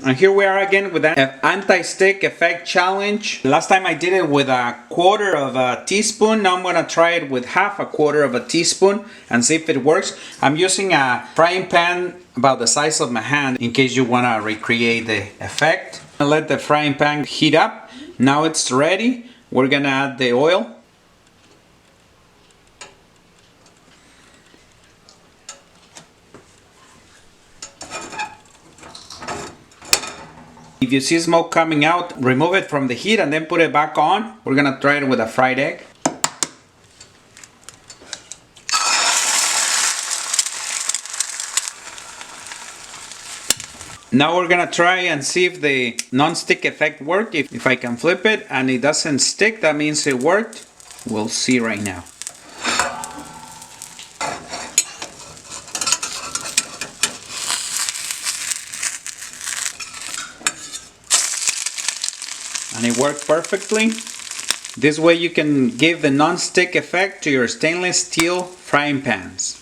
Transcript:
And here we are again with an anti-stick effect challenge. Last time I did it with 1/4 of a teaspoon. Now I'm going to try it with 1/2 of a teaspoon and see if it works. I'm using a frying pan about the size of my hand in case you want to recreate the effect. I'll let the frying pan heat up. Now it's ready. We're going to add the oil. If you see smoke coming out, remove it from the heat and then put it back on. We're gonna try it with a fried egg. Now we're gonna try and see if the non-stick effect worked. If I can flip it and it doesn't stick, that means it worked. We'll see right now. And it worked perfectly. This way you can give the non-stick effect to your stainless steel frying pans.